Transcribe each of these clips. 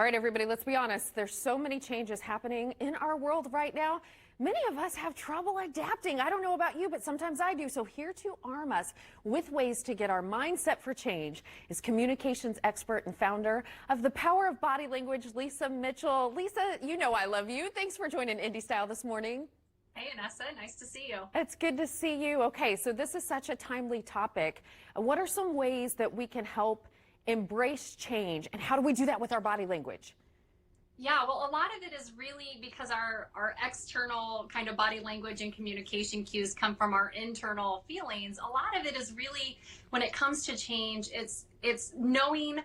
All right, everybody, let's be honest. There's so many changes happening in our world right now. Many of us have trouble adapting. I don't know about you, but sometimes I do. So here to arm us with ways to get our mindset for change is communications expert and founder of The Power of Body Language, Lisa Mitchell. Lisa, you know I love you. Thanks for joining Indy Style this morning. Hey, Anessa, nice to see you. It's good to see you. Okay, so this is such a timely topic. What are some ways that we can help embrace change, and how do we do that with our body language? Yeah, well, a lot of it is really because our external kind of body language and communication cues come from our internal feelings. A lot of it is really, when it comes to change, it's knowing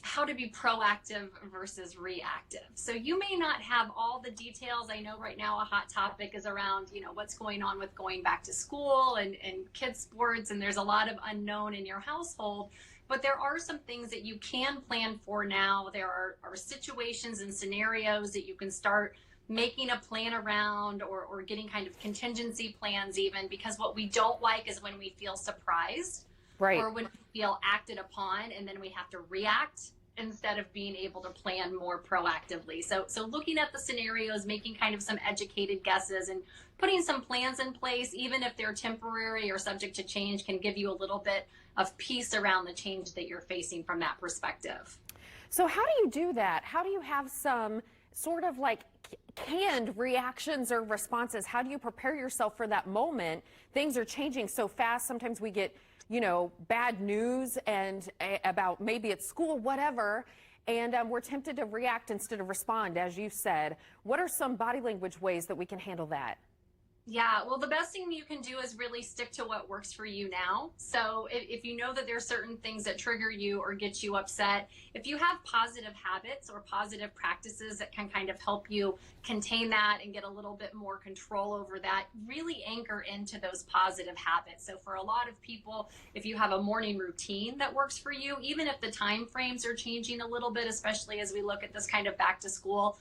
how to be proactive versus reactive. So you may not have all the details. I know right now a hot topic is around, what's going on with going back to school and kids sports, and there's a lot of unknown in your household. But there are some things that you can plan for now. There are situations and scenarios that you can start making a plan around, or getting kind of contingency plans even, because what we don't like is when we feel surprised. Right. Or when we feel acted upon and then we have to react instead of being able to plan more proactively. So looking at the scenarios, making kind of some educated guesses and putting some plans in place, even if they're temporary or subject to change, can give you a little bit of peace around the change that you're facing from that perspective. So how do you do that? How do you have some sort of like canned reactions or responses? How do you prepare yourself for that moment? Things are changing so fast. Sometimes we get bad news and about maybe at school, whatever, and we're tempted to react instead of respond, as you said. What are some body language ways that we can handle that? Yeah, well, the best thing you can do is really stick to what works for you now. So if you know that there are certain things that trigger you or get you upset, if you have positive habits or positive practices that can kind of help you contain that and get a little bit more control over that, really anchor into those positive habits. So for a lot of people, if you have a morning routine that works for you, even if the time frames are changing a little bit, especially as we look at this kind of back to school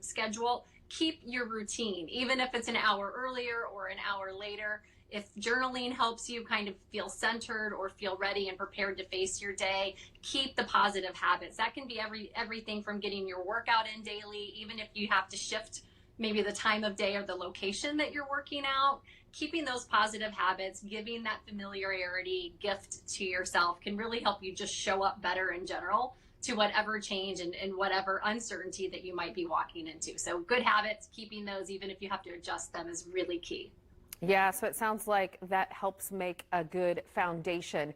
schedule, keep your routine, even if it's an hour earlier or an hour later. If journaling helps you kind of feel centered or feel ready and prepared to face your day, keep the positive habits. That can be everything from getting your workout in daily, even if you have to shift maybe the time of day or the location that you're working out. Keeping those positive habits, giving that familiarity gift to yourself can really help you just show up better in general to whatever change and whatever uncertainty that you might be walking into. So good habits, keeping those even if you have to adjust them, is really key. Yeah, so it sounds like that helps make a good foundation.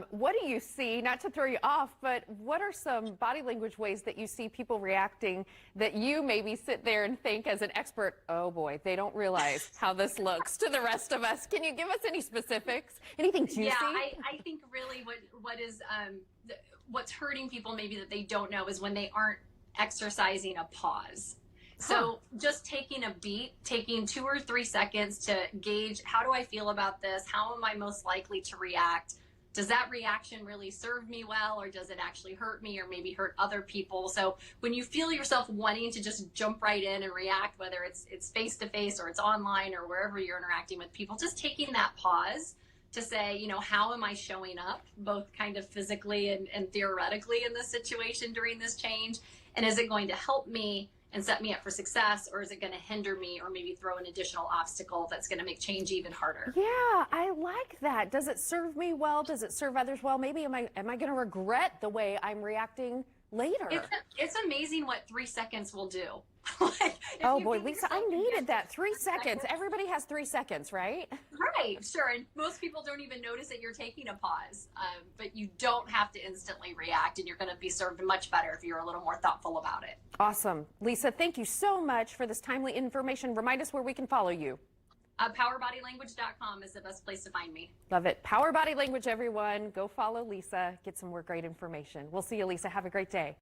What do you see, not to throw you off, but what are some body language ways that you see people reacting that you maybe sit there and think as an expert, oh boy, they don't realize how this looks to the rest of us? Can you give us any specifics? Anything juicy? Yeah, I think really what's hurting people maybe that they don't know is when they aren't exercising a pause. So just taking a beat, taking 2 or 3 seconds to gauge, how do I feel about this? How am I most likely to react? Does that reaction really serve me well, or does it actually hurt me or maybe hurt other people? So when you feel yourself wanting to just jump right in and react, whether it's face to face or it's online or wherever you're interacting with people, just taking that pause to say, how am I showing up, both kind of physically and theoretically in this situation during this change? And is it going to help me and set me up for success, or is it going to hinder me or maybe throw an additional obstacle that's going to make change even harder? Yeah, I like that. Does it serve me well? Does it serve others well? Maybe am I going to regret the way I'm reacting later? It's amazing what 3 seconds will do. Oh boy, Lisa, I needed that. 3 seconds. Everybody has 3 seconds, right? Right, sure. And most people don't even notice that you're taking a pause, but you don't have to instantly react, and you're going to be served much better if you're a little more thoughtful about it. Awesome. Lisa, thank you so much for this timely information. Remind us where we can follow you. PowerBodyLanguage.com is the best place to find me. Love it. Power Body Language, everyone. Go follow Lisa. Get some more great information. We'll see you, Lisa. Have a great day.